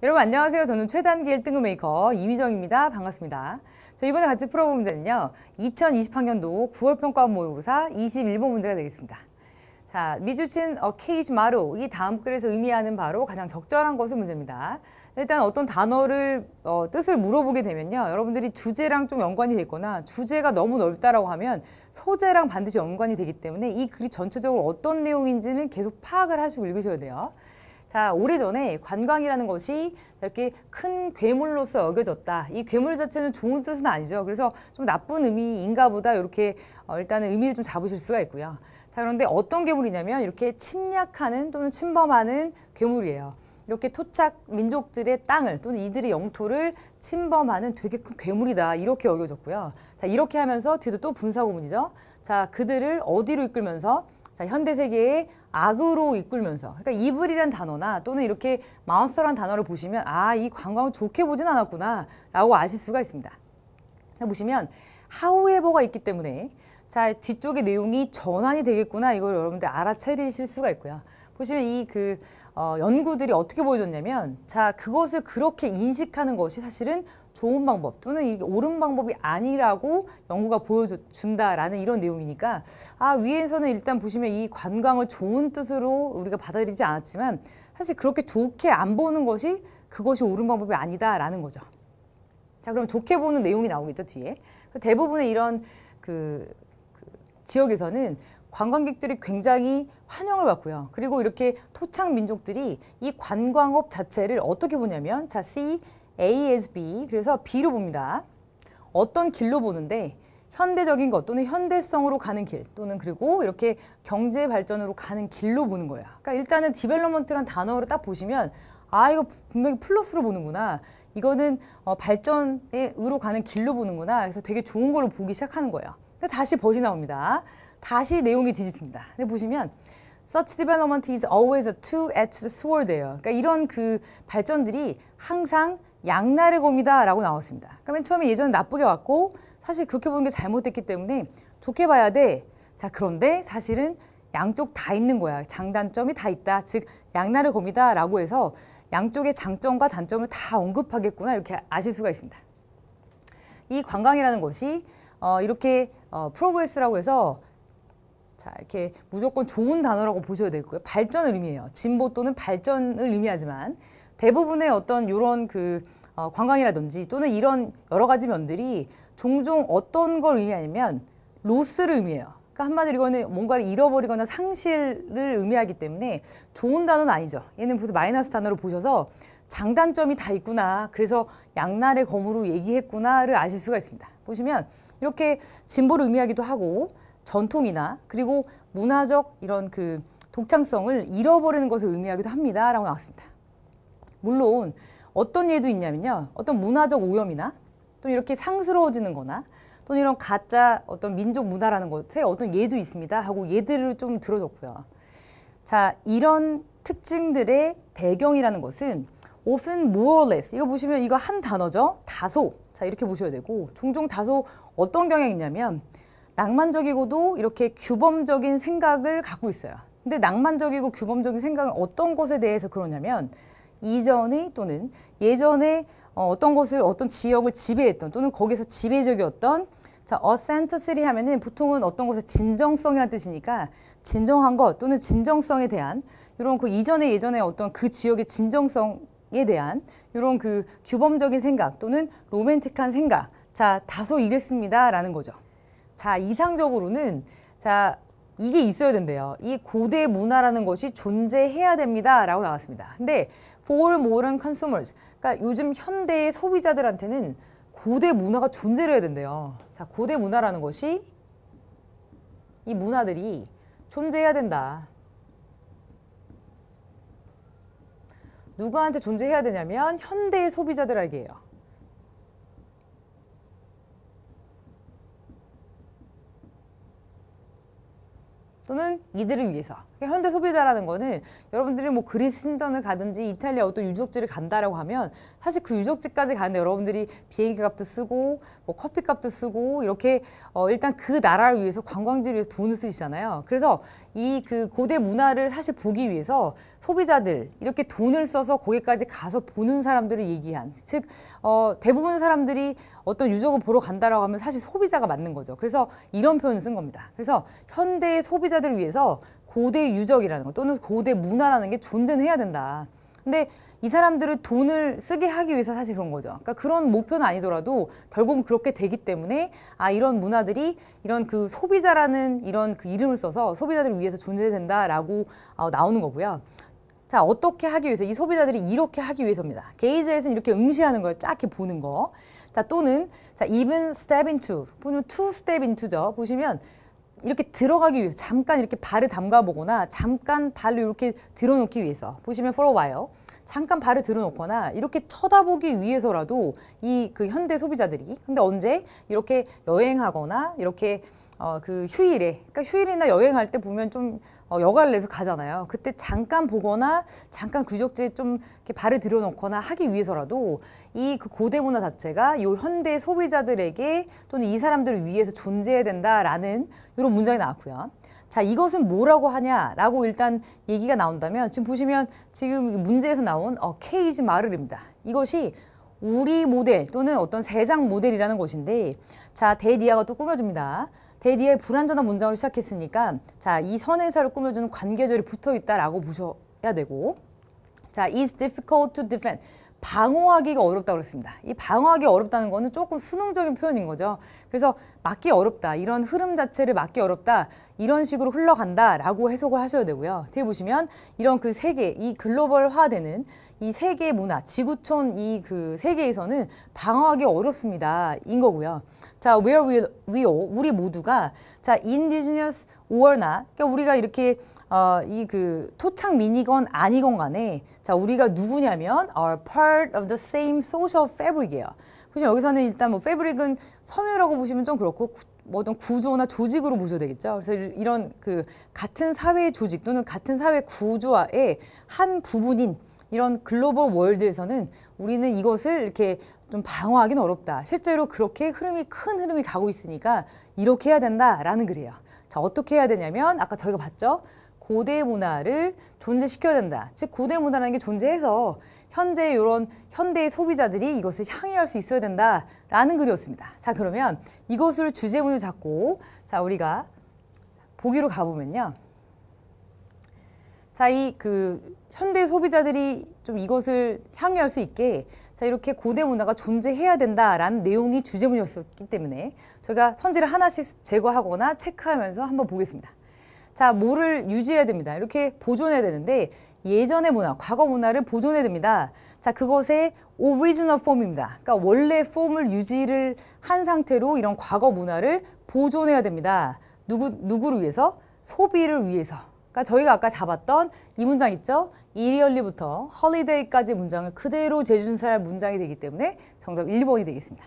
여러분 안녕하세요. 저는 최단기 1등급 메이커 이미정입니다. 반갑습니다. 저 이번에 같이 풀어볼 문제는요. 2020학년도 9월 평가원 모의고사 21번 문제가 되겠습니다. 자, 미주친 케이지 마루 이 다음 글에서 의미하는 바로 가장 적절한 것은 문제입니다. 일단 어떤 단어를 뜻을 물어보게 되면요. 여러분들이 주제랑 좀 연관이 돼 있거나 주제가 너무 넓다라고 하면 소재랑 반드시 연관이 되기 때문에 이 글이 전체적으로 어떤 내용인지는 계속 파악을 하시고 읽으셔야 돼요. 자, 오래전에 관광이라는 것이 이렇게 큰 괴물로서 여겨졌다. 이 괴물 자체는 좋은 뜻은 아니죠. 그래서 좀 나쁜 의미인가 보다 이렇게 일단은 의미를 좀 잡으실 수가 있고요. 자, 그런데 어떤 괴물이냐면 이렇게 침략하는 또는 침범하는 괴물이에요. 이렇게 토착 민족들의 땅을 또는 이들의 영토를 침범하는 되게 큰 괴물이다. 이렇게 여겨졌고요. 자, 이렇게 하면서 뒤도 또 분사구문이죠. 자, 그들을 어디로 이끌면서 자, 현대 세계의 악으로 이끌면서 그러니까 이블이란 단어나 또는 이렇게 마운스터란 단어를 보시면 아, 이 관광을 좋게 보진 않았구나 라고 아실 수가 있습니다. 보시면 however가 있기 때문에 자, 뒤쪽의 내용이 전환이 되겠구나 이걸 여러분들 알아차리실 수가 있고요. 보시면 이 연구들이 어떻게 보여줬냐면 자, 그것을 그렇게 인식하는 것이 사실은 좋은 방법 또는 이게 옳은 방법이 아니라고 연구가 보여준다라는 이런 내용이니까 아, 위에서는 일단 보시면 이 관광을 좋은 뜻으로 우리가 받아들이지 않았지만 사실 그렇게 좋게 안 보는 것이 그것이 옳은 방법이 아니다라는 거죠. 자, 그럼 좋게 보는 내용이 나오겠죠, 뒤에. 대부분의 이런 지역에서는 관광객들이 굉장히 환영을 받고요. 그리고 이렇게 토착 민족들이 이 관광업 자체를 어떻게 보냐면 자, C, A as B, 그래서 B로 봅니다. 어떤 길로 보는데 현대적인 것 또는 현대성으로 가는 길 또는 그리고 이렇게 경제 발전으로 가는 길로 보는 거예요. 그러니까 일단은 디벨롭먼트란 단어로 딱 보시면 아, 이거 분명히 플러스로 보는구나. 이거는 발전으로 가는 길로 보는구나. 그래서 되게 좋은 걸로 보기 시작하는 거예요. 근데 다시 벗이 나옵니다. 다시 내용이 뒤집힙니다. 근데 보시면 Such development is always a two-edged sword예요. 그러니까 이런 발전들이 항상 양날의 검이다 라고 나왔습니다. 그러니까 맨 처음에 예전에 나쁘게 왔고 사실 그렇게 보는 게 잘못됐기 때문에 좋게 봐야 돼. 자, 그런데 사실은 양쪽 다 있는 거야. 장단점이 다 있다. 즉 양날의 검이다 라고 해서 양쪽의 장점과 단점을 다 언급하겠구나 이렇게 아실 수가 있습니다. 이 관광이라는 것이 이렇게 프로그레스라고 해서 자, 이렇게 무조건 좋은 단어라고 보셔야 되고요. 발전을 의미해요. 진보 또는 발전을 의미하지만 대부분의 어떤 이런 관광이라든지 또는 이런 여러 가지 면들이 종종 어떤 걸 의미하냐면 로스를 의미해요. 그러니까 한마디로 이거는 뭔가를 잃어버리거나 상실을 의미하기 때문에 좋은 단어는 아니죠. 얘는 보통 마이너스 단어로 보셔서 장단점이 다 있구나. 그래서 양날의 검으로 얘기했구나를 아실 수가 있습니다. 보시면 이렇게 진보를 의미하기도 하고 전통이나 그리고 문화적 이런 독창성을 잃어버리는 것을 의미하기도 합니다. 라고 나왔습니다. 물론 어떤 예도 있냐면요. 어떤 문화적 오염이나 또 이렇게 상스러워지는 거나 또는 이런 가짜 어떤 민족 문화라는 것에 어떤 예도 있습니다. 하고 예들을 좀 들어줬고요. 자, 이런 특징들의 배경이라는 것은 often more or less 이거 보시면 이거 한 단어죠. 다소. 자, 이렇게 보셔야 되고 종종 다소 어떤 경향이 있냐면 낭만적이고도 이렇게 규범적인 생각을 갖고 있어요. 근데 낭만적이고 규범적인 생각은 어떤 것에 대해서 그러냐면 이전의 또는 예전에 어떤 것을 어떤 지역을 지배했던 또는 거기서 지배적이었던 자, authenticity 하면은 보통은 어떤 것의 진정성이라는 뜻이니까 진정한 것 또는 진정성에 대한 이런 이전에 예전에 어떤 그 지역의 진정성에 대한 이런 규범적인 생각 또는 로맨틱한 생각 자, 다소 이랬습니다라는 거죠. 자, 이상적으로는 자, 이게 있어야 된대요. 이 고대 문화라는 것이 존재해야 됩니다. 라고 나왔습니다. 근데 for modern consumers, 그러니까 요즘 현대의 소비자들한테는 고대 문화가 존재를 해야 된대요. 자, 고대 문화라는 것이 이 문화들이 존재해야 된다. 누구한테 존재해야 되냐면 현대의 소비자들에게요. 또는 이들을 위해서. 현대 소비자라는 거는 여러분들이 뭐 그리스 신전을 가든지 이탈리아 어떤 유적지를 간다라고 하면 사실 그 유적지까지 가는데 여러분들이 비행기 값도 쓰고 뭐 커피 값도 쓰고 이렇게 일단 그 나라를 위해서 관광지를 위해서 돈을 쓰시잖아요. 그래서 이 그 고대 문화를 사실 보기 위해서 소비자들 이렇게 돈을 써서 거기까지 가서 보는 사람들을 얘기한, 즉 대부분 사람들이 어떤 유적을 보러 간다라고 하면 사실 소비자가 맞는 거죠. 그래서 이런 표현을 쓴 겁니다. 그래서 현대의 소비자들을 위해서 고대 유적이라는 거 또는 고대 문화라는 게 존재는 해야 된다. 근데 이 사람들을 돈을 쓰게 하기 위해서 사실 그런 거죠. 그러니까 그런 목표는 아니더라도 결국은 그렇게 되기 때문에 이런 문화들이 이런 그 소비자라는 이런 그 이름을 써서 소비자들을 위해서 존재된다라고 나오는 거고요. 자, 어떻게 하기 위해서? 이 소비자들이 이렇게 하기 위해서입니다. 게이즈에서는 이렇게 응시하는 거예요. 쫙 이렇게 보는 거. 자, 또는 자, even step into, 보면 to step into죠. 보시면 이렇게 들어가기 위해서 잠깐 이렇게 발을 담가 보거나 잠깐 발을 이렇게 들어놓기 위해서, 보시면 for a while, 잠깐 발을 들어놓거나 이렇게 쳐다보기 위해서라도 이 그 현대 소비자들이, 근데 언제 이렇게 여행하거나 이렇게 그 휴일에, 그러니까 휴일이나 여행할 때 보면 좀 여가를 내서 가잖아요. 그때 잠깐 보거나 잠깐 규적지에 좀 이렇게 발을 들여놓거나 하기 위해서라도 이 그 고대 문화 자체가 요 현대 소비자들에게 또는 이 사람들을 위해서 존재해야 된다라는 이런 문장이 나왔고요. 자, 이것은 뭐라고 하냐라고 일단 얘기가 나온다면, 지금 보시면 지금 문제에서 나온 케이지 마를입니다. 이것이 우리 모델 또는 어떤 세장 모델이라는 것인데, 자, 대디아가 또 꾸며줍니다. 대디아의 불완전한 문장으로 시작했으니까, 자, 이 선행사를 꾸며주는 관계절이 붙어 있다라고 보셔야 되고, 자, is difficult to defend. 방어하기가 어렵다고 그랬습니다. 이 방어하기 어렵다는 거는 조금 수능적인 표현인 거죠. 그래서 막기 어렵다, 이런 흐름 자체를 막기 어렵다, 이런 식으로 흘러간다라고 해석을 하셔야 되고요. 뒤에 보시면 이런 그 세계, 이 글로벌화되는 이 세계 문화, 지구촌 이 그 세계에서는 방어하기 어렵습니다. 인 거고요. 자, where we all, 우리 모두가 자, indigenous or나, 그러니까 우리가 이렇게 이 그 토착민이건 아니건 간에, 자, 우리가 누구냐면 are part of the same social fabric이에요. 보시면 여기서는 일단 뭐 fabric은 섬유라고 보시면 좀 그렇고 뭐 어떤 구조나 조직으로 보셔야 되겠죠. 그래서 이런 그 같은 사회 조직 또는 같은 사회 구조의 한 부분인 이런 글로벌 월드에서는 우리는 이것을 이렇게 좀 방어하기는 어렵다. 실제로 그렇게 큰 흐름이 가고 있으니까 이렇게 해야 된다라는 글이에요. 자, 어떻게 해야 되냐면 아까 저희가 봤죠. 고대 문화를 존재시켜야 된다. 즉 고대 문화라는 게 존재해서 현재 이런 현대의 소비자들이 이것을 향유할 수 있어야 된다라는 글이었습니다. 자, 그러면 이것을 주제문을 잡고 자, 우리가 보기로 가보면요. 자, 이 그 현대 소비자들이 좀 이것을 향유할 수 있게 자, 이렇게 고대 문화가 존재해야 된다라는 내용이 주제문이었기 때문에 저희가 선지를 하나씩 제거하거나 체크하면서 한번 보겠습니다. 자, 뭐를 유지해야 됩니다. 이렇게 보존해야 되는데 예전의 문화, 과거 문화를 보존해야 됩니다. 자, 그것의 original form입니다. 그러니까 원래 폼을 유지를 한 상태로 이런 과거 문화를 보존해야 됩니다. 누구를 위해서? 소비를 위해서. 그러니까 저희가 아까 잡았던 이 문장 있죠? 이리얼리부터 홀리데이까지 문장을 그대로 재준수할 문장이 되기 때문에 정답 1번이 되겠습니다.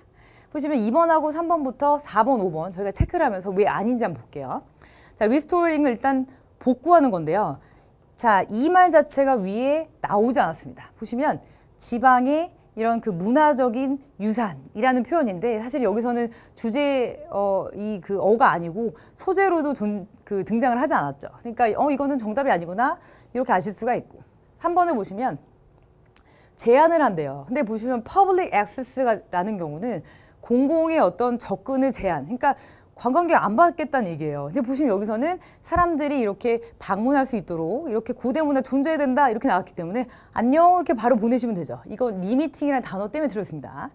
보시면 2번하고 3번부터 4번, 5번 저희가 체크를 하면서 왜 아닌지 한번 볼게요. 자, 리스토어링을 일단 복구하는 건데요. 자, 이 말 자체가 위에 나오지 않았습니다. 보시면 지방의 이런 그 문화적인 유산이라는 표현인데 사실 여기서는 주제 이 그 어가 아니고 소재로도 등장을 하지 않았죠. 그러니까 이거는 정답이 아니구나 이렇게 아실 수가 있고 3번을 보시면 제한을 한대요. 근데 보시면 public access라는 경우는 공공의 어떤 접근을 제한, 그러니까 관광객 안 받겠다는 얘기예요. 이제 보시면 여기서는 사람들이 이렇게 방문할 수 있도록 이렇게 고대 문화 존재해야 된다 이렇게 나왔기 때문에 안녕 이렇게 바로 보내시면 되죠. 이거 리미팅이라는 단어 때문에 들었습니다.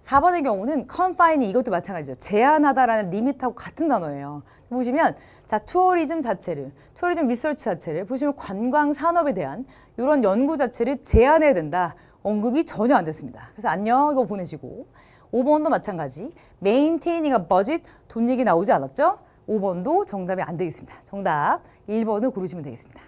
4번의 경우는 confine, 이것도 마찬가지죠. 제한하다라는 리밋하고 같은 단어예요. 보시면 자, 투어리즘 자체를, 투어리즘 리서치 자체를 보시면 관광 산업에 대한 이런 연구 자체를 제한해야 된다. 언급이 전혀 안 됐습니다. 그래서 안녕 이거 보내시고 5번도 마찬가지. 메인테이닝 버짓, 돈 얘기 나오지 않았죠? 5번도 정답이 안 되겠습니다. 정답 1번을 고르시면 되겠습니다.